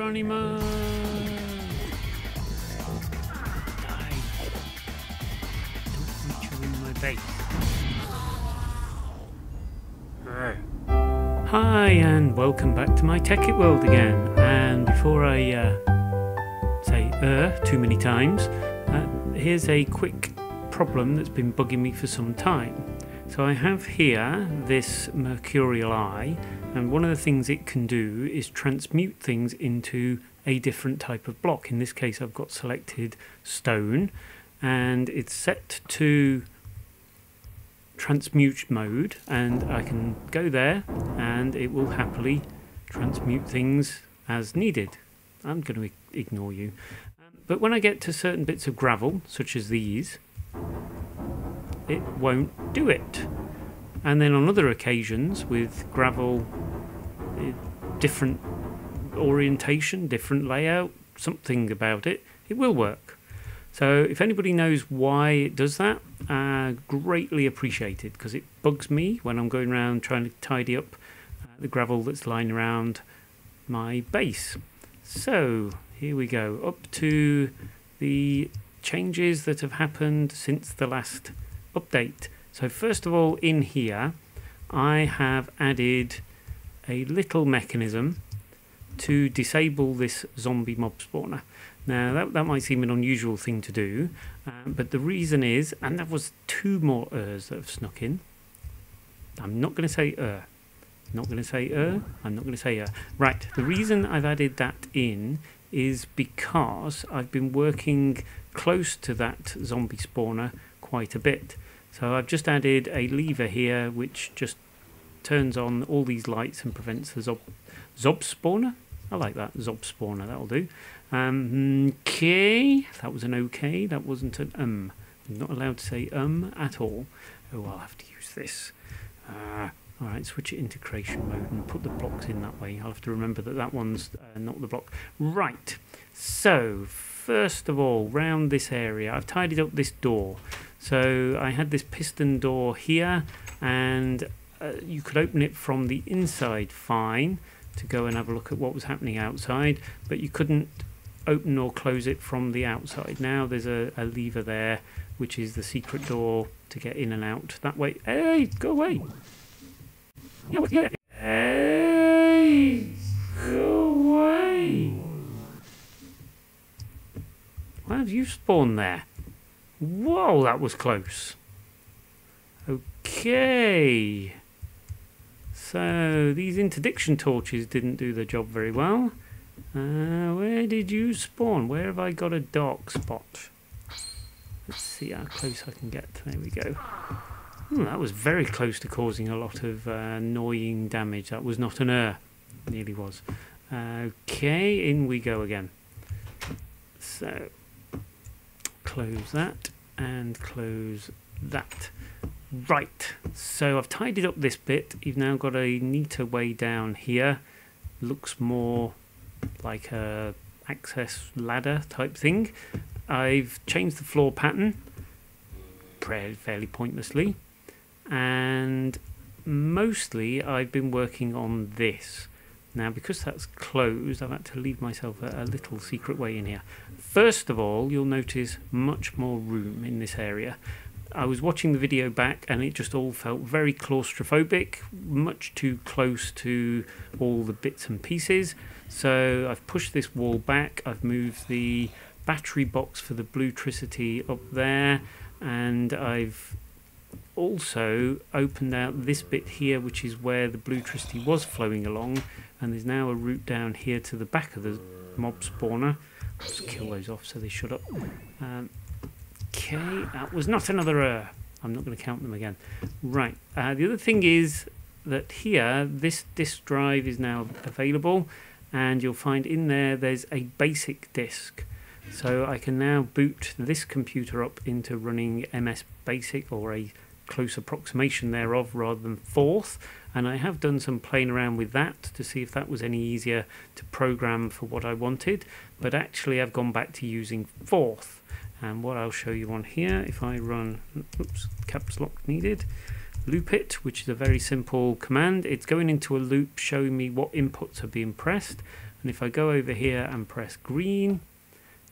Geronimo! Die. Don't want you in my base. Hi and welcome back to my Tekkit world again. And before I say too many times, here's a quick problem that's been bugging me for some time. So I have here this mercurial eye, and one of the things it can do is transmute things into a different type of block. In this case I've got selected stone, and it's set to transmute mode, and I can go there and it will happily transmute things as needed. I'm going to ignore you. But when I get to certain bits of gravel, such as these, it won't do it. And then on other occasions with gravel, different orientation, different layout, something about it, it will work. So if anybody knows why it does that, greatly appreciated, because it bugs me when I'm going around trying to tidy up the gravel that's lying around my base. So here we go, up to the changes that have happened since the last update. So first of all, in here I have added a little mechanism to disable this zombie mob spawner. Now that might seem an unusual thing to do, but the reason is, and that was 2 more that have snuck in. I'm not going to say not going to say I'm not going to say Right, the reason I've added that in is because I've been working close to that zombie spawner quite a bit. So I've just added a lever here which just turns on all these lights and prevents the zob spawner. I like that, zob spawner, that'll do. Okay, that was an okay, that wasn't an I'm not allowed to say at all. Oh, I'll have to use this. Alright, switch it into creation mode and put the blocks in that way. I'll have to remember that that one's not the block. Right, so first of all, round this area, I've tidied up this door. So I had this piston door here, and you could open it from the inside fine to go and have a look at what was happening outside, but you couldn't open or close it from the outside. Now there's a lever there, which is the secret door to get in and out that way. Hey, go away! Yeah. Hey, go away! Why have you spawned there? Whoa, that was close. Okay. So these interdiction torches didn't do the job very well. Where did you spawn? Where have I got a dark spot? Let's see how close I can get. There we go. That was very close to causing a lot of annoying damage. That was not an nearly was. Okay, in we go again. So close that and close that. Right, so I've tidied up this bit. You've now got a neater way down here. Looks more like a access ladder type thing. I've changed the floor pattern fairly pointlessly, and mostly I've been working on this. Now because that's closed, I've had to leave myself a little secret way in here. First of all, you'll notice much more room in this area. I was watching the video back and it just all felt very claustrophobic, much too close to all the bits and pieces. So I've pushed this wall back, I've moved the battery box for the bluetricity up there, and I've also opened out this bit here, which is where the bluetricity was flowing along, and there's now a route down here to the back of the mob spawner. Just kill those off so they shut up. Okay, that was not another I'm not going to count them again. Right, the other thing is that here, this disk drive is now available, and you'll find in there's a basic disk. So I can now boot this computer up into running MS Basic, or a close approximation thereof, rather than Forth, and I have done some playing around with that to see if that was any easier to program for what I wanted, but actually I've gone back to using Forth. And what I'll show you on here, if I run, oops, caps lock needed, loop it, which is a very simple command. It's going into a loop showing me what inputs are being pressed, and And if I go over here and press green,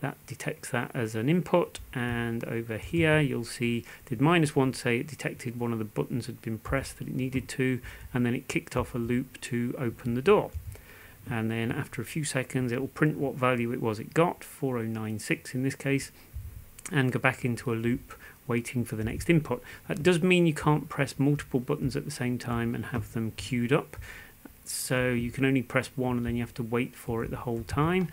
that detects that as an input, and over here you'll see did -1 say it detected one of the buttons had been pressed that it needed to, and then it kicked off a loop to open the door. And then after a few seconds it will print what value it was it got, 4096 in this case, and go back into a loop waiting for the next input. That does mean you can't press multiple buttons at the same time and have them queued up, so you can only press one and then you have to wait for it the whole time.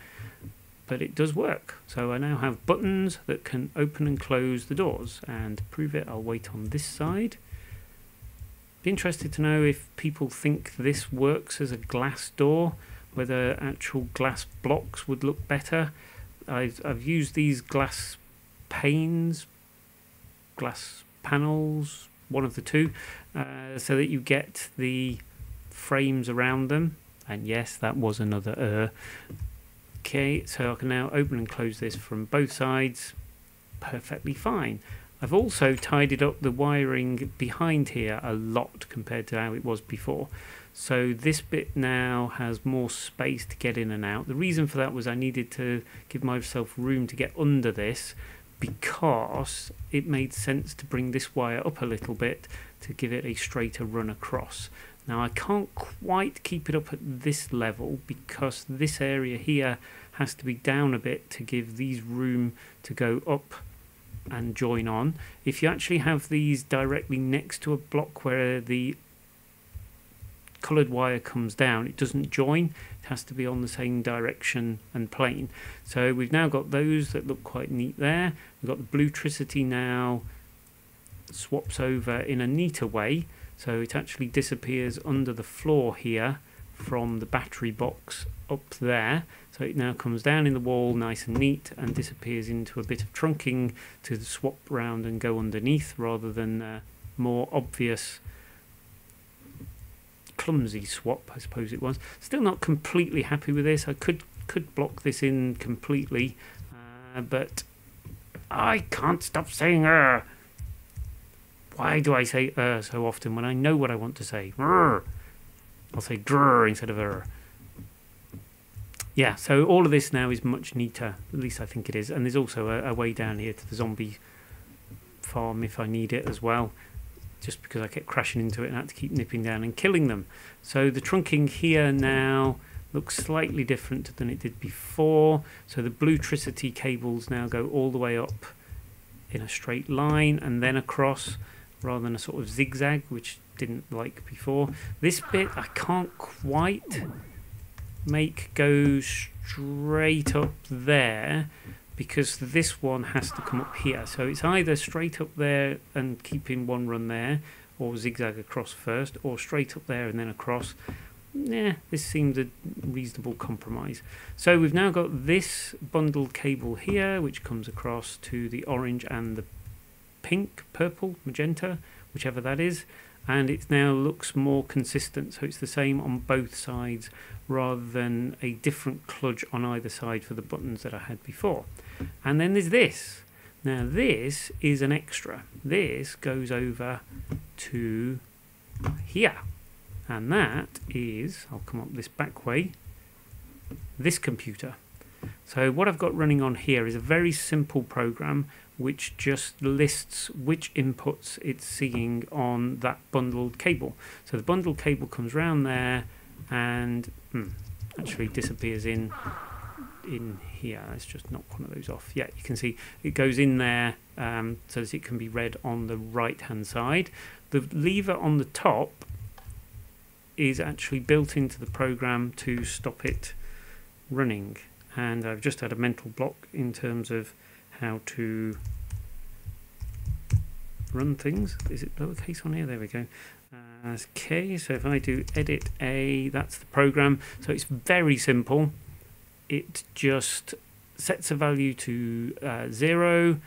But it does work. So I now have buttons that can open and close the doors, and to prove it I'll wait on this side. Be interested to know if people think this works as a glass door, whether actual glass blocks would look better. I've used these glass panes, glass panels, one of the two, so that you get the frames around them. And yes, that was another Okay, so I can now open and close this from both sides perfectly fine. I've also tidied up the wiring behind here a lot compared to how it was before. So this bit now has more space to get in and out. The reason for that was I needed to give myself room to get under this, because it made sense to bring this wire up a little bit to give it a straighter run across. Now I can't quite keep it up at this level because this area here has to be down a bit to give these room to go up and join on. If you actually have these directly next to a block where the coloured wire comes down, it doesn't join. It has to be on the same direction and plane. So we've now got those that look quite neat there. We've got the bluetricity now swaps over in a neater way. So it actually disappears under the floor here from the battery box up there. So it now comes down in the wall nice and neat and disappears into a bit of trunking to swap round and go underneath, rather than more obvious clumsy swap, I suppose it was. Still not completely happy with this. I could block this in completely, but I can't stop saying Why do I say so often when I know what I want to say? I'll say drrr instead of Yeah, so all of this now is much neater, at least I think it is. And there's also a way down here to the zombie farm if I need it as well, just because I kept crashing into it and had to keep nipping down and killing them. So the trunking here now looks slightly different than it did before. So the bluetricity cables now go all the way up in a straight line and then across, rather than a sort of zigzag, which didn't like before. This bit I can't quite make go straight up there, because this one has to come up here. So it's either straight up there and keeping one run there, or zigzag across first, or straight up there and then across. Yeah, this seems a reasonable compromise. So we've now got this bundled cable here, which comes across to the orange and the pink, purple, magenta, whichever that is, and it now looks more consistent, so it's the same on both sides rather than a different kludge on either side for the buttons that I had before. And then there's this. Now this is an extra. This goes over to here, and that is, I'll come up this back way, this computer. So what I've got running on here is a very simple program which just lists which inputs it's seeing on that bundled cable. So the bundled cable comes round there and actually disappears in here. Let's just knock one of those off. Yeah, you can see it goes in there so that it can be read on the right hand side. The lever on the top is actually built into the program to stop it running, and I've just had a mental block in terms of how to run things. Is it lowercase on here? There we go. Okay, so if I do edit A, that's the program. So it's very simple. It just sets a value to 0,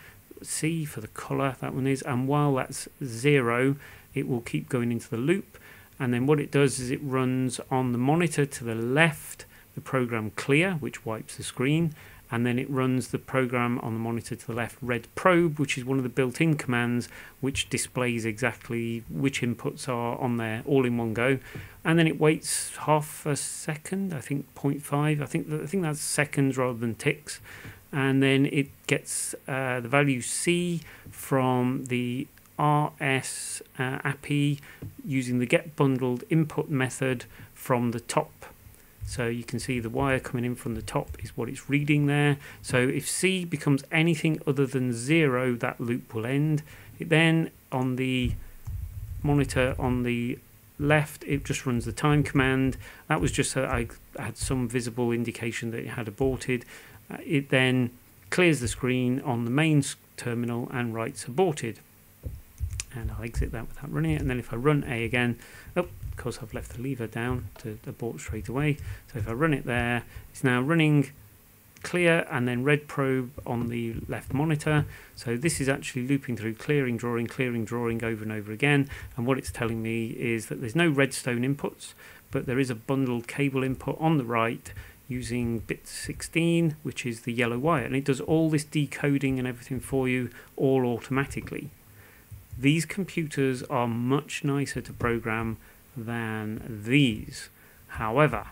C for the colour, that one is, and while that's 0 it will keep going into the loop, and then what it does is it runs on the monitor to the left the program clear, which wipes the screen, and then it runs the program on the monitor to the left, red probe, which is one of the built-in commands which displays exactly which inputs are on there all in one go, and then it waits half a second, I think 0.5, I think that's seconds rather than ticks, and then it gets the value C from the RS API using the get bundled input method from the top. So you can see the wire coming in from the top is what it's reading there. So if C becomes anything other than 0, that loop will end. It then, on the monitor on the left, it just runs the time command. That was just so I had some visible indication that it had aborted. It then clears the screen on the main terminal and writes aborted. And I'll exit that without running it, and then if I run A again, of course I've left the lever down to abort straight away, so if I run it there, it's now running clear and then red probe on the left monitor. So this is actually looping through clearing, drawing over and over again, and what it's telling me is that there's no redstone inputs, but there is a bundled cable input on the right using bit 16, which is the yellow wire, and it does all this decoding and everything for you all automatically. These computers are much nicer to program than these. However,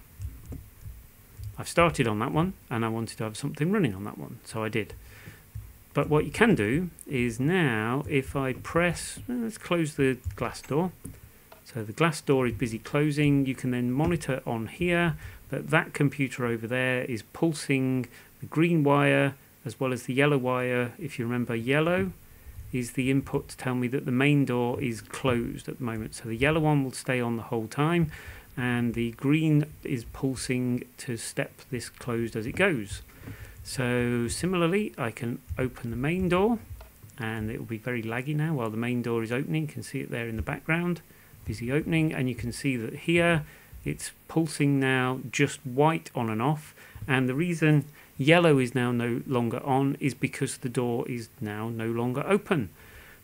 I've started on that one and I wanted to have something running on that one, so I did. But what you can do is now, if I press, let's close the glass door. So the glass door is busy closing. You can then monitor on here that that computer over there is pulsing the green wire as well as the yellow wire. If you remember, yellow is the input to tell me that the main door is closed at the moment. So the yellow one will stay on the whole time, and the green is pulsing to step this closed as it goes. So similarly, I can open the main door, and it will be very laggy now while the main door is opening. You can see it there in the background, busy opening, and you can see that here it's pulsing now just white on and off, and the reason yellow is now no longer on is because the door is now no longer open.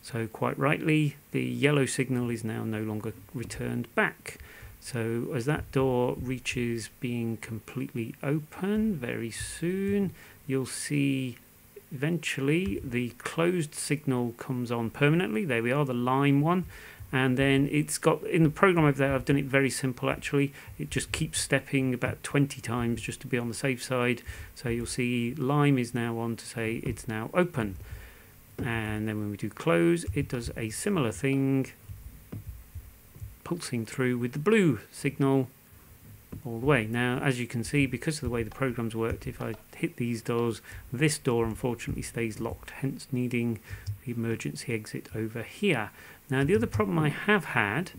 So quite rightly, the yellow signal is now no longer returned back. So as that door reaches being completely open very soon, you'll see eventually the closed signal comes on permanently. There we are, the lime one. And then it's got, in the program over there, I've done it very simple actually. It just keeps stepping about 20 times just to be on the safe side. So you'll see lime is now on to say it's now open. And then when we do close, it does a similar thing, pulsing through with the blue signal all the way. Now, as you can see, because of the way the program's worked, if I hit these doors, this door unfortunately stays locked, hence needing the emergency exit over here. Now, the other problem I have had,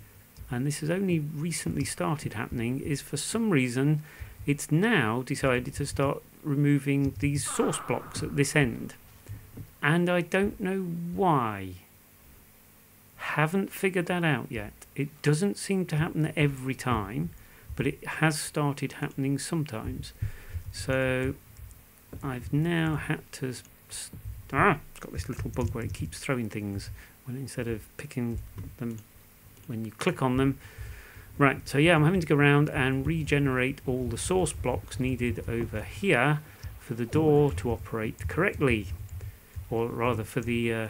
and this has only recently started happening, is for some reason it's now decided to start removing these source blocks at this end, and I don't know why. Haven't figured that out yet. It doesn't seem to happen every time, but it has started happening sometimes. So I've now had to it's got this little bug where it keeps throwing things when instead of picking them when you click on them. Right, so yeah, I'm having to go around and regenerate all the source blocks needed over here for the door to operate correctly, or rather for the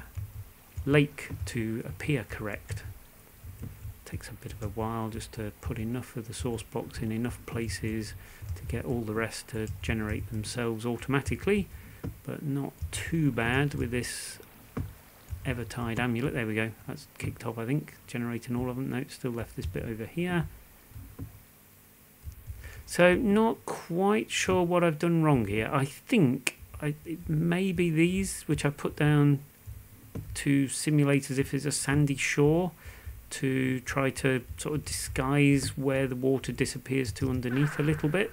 lake to appear correct. Takes a bit of a while just to put enough of the source blocks in enough places to get all the rest to generate themselves automatically, but not too bad with this Evertide amulet. There we go, that's kicked off, I think, generating all of them. No, it's still left this bit over here. So not quite sure what I've done wrong here. I think it may be these, which I put down to simulate as if it's a sandy shore, to try to sort of disguise where the water disappears to underneath a little bit,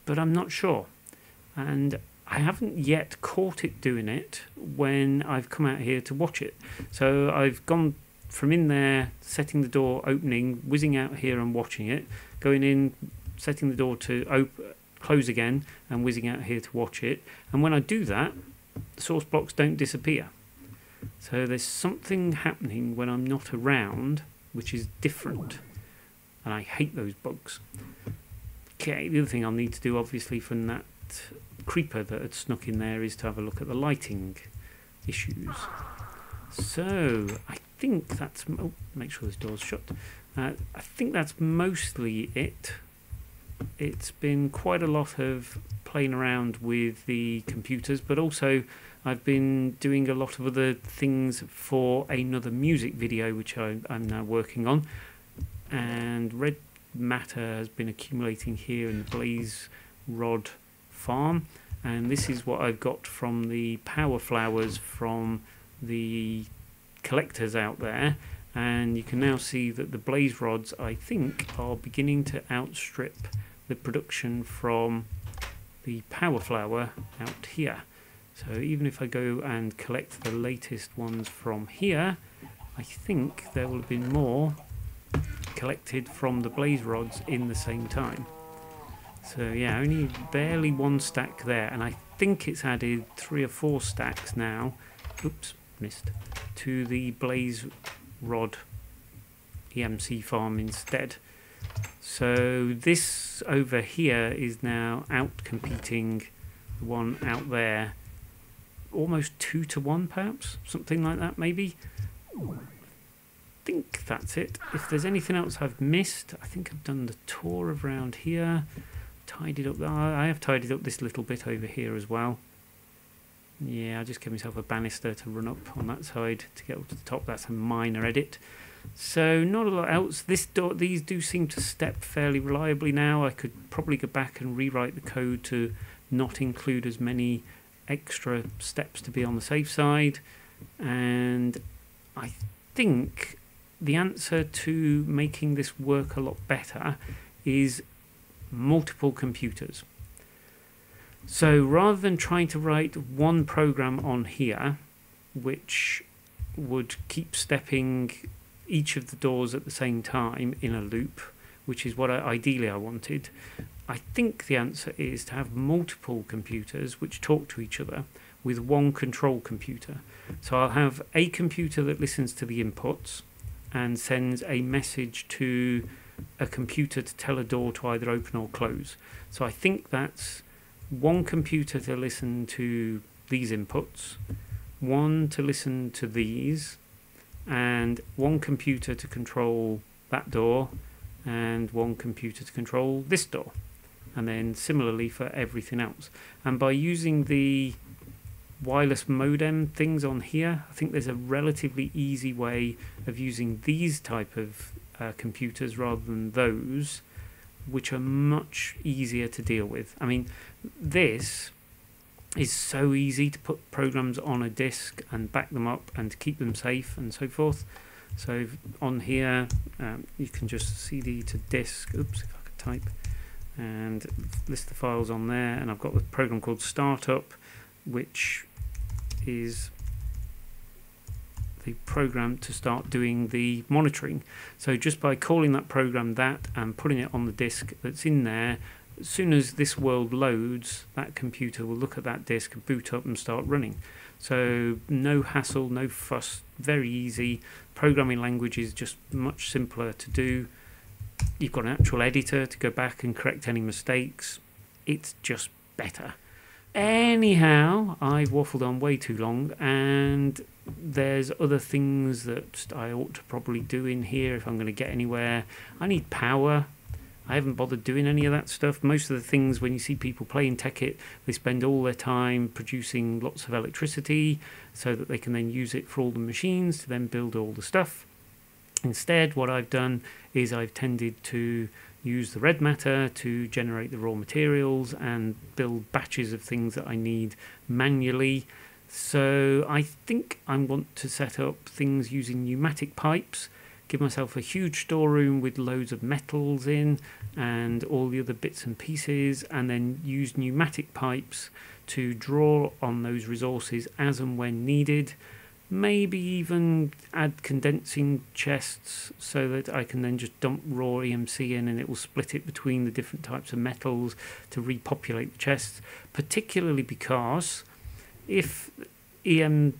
but I'm not sure, and I haven't yet caught it doing it when I've come out here to watch it. So I've gone from in there, setting the door, opening, whizzing out here and watching it, going in, setting the door to close again and whizzing out here to watch it, and when I do that, the source blocks don't disappear. So there's something happening when I'm not around which is different, and I hate those bugs. Okay, the other thing I'll need to do obviously from that creeper that had snuck in there is to have a look at the lighting issues. So I think that's... oh, make sure this door's shut. I think that's mostly it. It's been quite a lot of playing around with the computers, but also I've been doing a lot of other things for another music video which I'm now working on, and red matter has been accumulating here in the blaze rod farm, and this is what I've got from the power flowers from the collectors out there. And you can now see that the blaze rods, I think, are beginning to outstrip the production from the power flower out here. So even if I go and collect the latest ones from here, I think there will have been more collected from the blaze rods in the same time. So yeah, only barely one stack there, and I think it's added 3 or 4 stacks now, oops, missed, to the blaze rod EMC farm instead. So this over here is now out competing the one out there, almost 2 to 1 perhaps, something like that maybe. I think that's it. If there's anything else I've missed, I think I've done the tour around here, tidied up. I have tidied up this little bit over here as well. Yeah, I'll just give myself a banister to run up on that side to get up to the top. That's a minor edit. So not a lot else. These do seem to step fairly reliably now. I could probably go back and rewrite the code to not include as many extra steps to be on the safe side. And I think the answer to making this work a lot better is multiple computers. So rather than trying to write one program on here, which would keep stepping each of the doors at the same time in a loop, which is what ideally I wanted, I think the answer is to have multiple computers which talk to each other with one control computer. So I'll have a computer that listens to the inputs and sends a message to a computer to tell a door to either open or close. So I think that's one computer to listen to these inputs, one to listen to these, and one computer to control that door, and one computer to control this door, and then similarly for everything else. And by using the wireless modem things on here, I think there's a relatively easy way of using these type of computers rather than those, which are much easier to deal with. I mean, this is so easy to put programs on a disk and back them up and to keep them safe and so forth. So on here, you can just CD to disk, oops, if I could type, and list the files on there. And I've got the program called Startup, which is the program to start doing the monitoring. So just by calling that program that and putting it on the disk that's in there, as soon as this world loads, that computer will look at that disk, boot up and start running. So no hassle, no fuss, very easy. Programming language is just much simpler to do. You've got an actual editor to go back and correct any mistakes. It's just better. Anyhow, I've waffled on way too long, and there's other things that I ought to probably do in here if I'm going to get anywhere. I need power. I haven't bothered doing any of that stuff. Most of the things, when you see people playing Tekkit, they spend all their time producing lots of electricity so that they can then use it for all the machines to then build all the stuff. Instead, what I've done is I've tended to use the red matter to generate the raw materials and build batches of things that I need manually. So I think I want to set up things using pneumatic pipes, give myself a huge storeroom with loads of metals in and all the other bits and pieces, and then use pneumatic pipes to draw on those resources as and when needed. Maybe even add condensing chests so that I can then just dump raw EMC in and it will split it between the different types of metals to repopulate the chests, particularly because if EE2,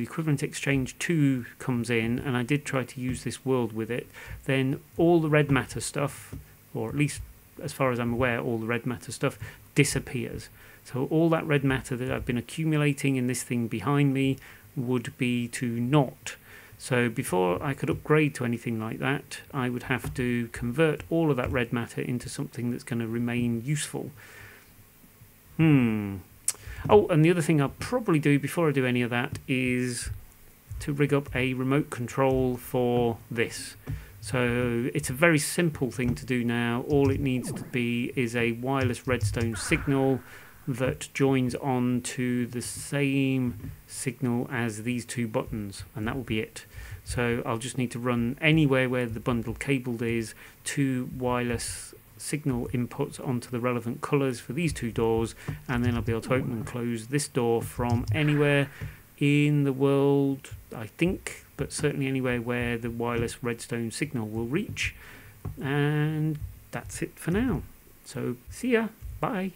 Equivalent Exchange 2, comes in, and I did try to use this world with it, then all the red matter stuff, or at least as far as I'm aware, all the red matter stuff disappears. So all that red matter that I've been accumulating in this thing behind me would be to naught. So before I could upgrade to anything like that, I would have to convert all of that red matter into something that's going to remain useful. Oh, and the other thing I'll probably do before I do any of that is to rig up a remote control for this. So it's a very simple thing to do now. All it needs to be is a wireless redstone signal that joins on to the same signal as these two buttons, and that will be it. So I'll just need to run anywhere where the bundled cable is, two wireless signal inputs onto the relevant colours for these two doors, and then I'll be able to open and close this door from anywhere in the world, I think, but certainly anywhere where the wireless redstone signal will reach. And that's it for now. So see ya, bye.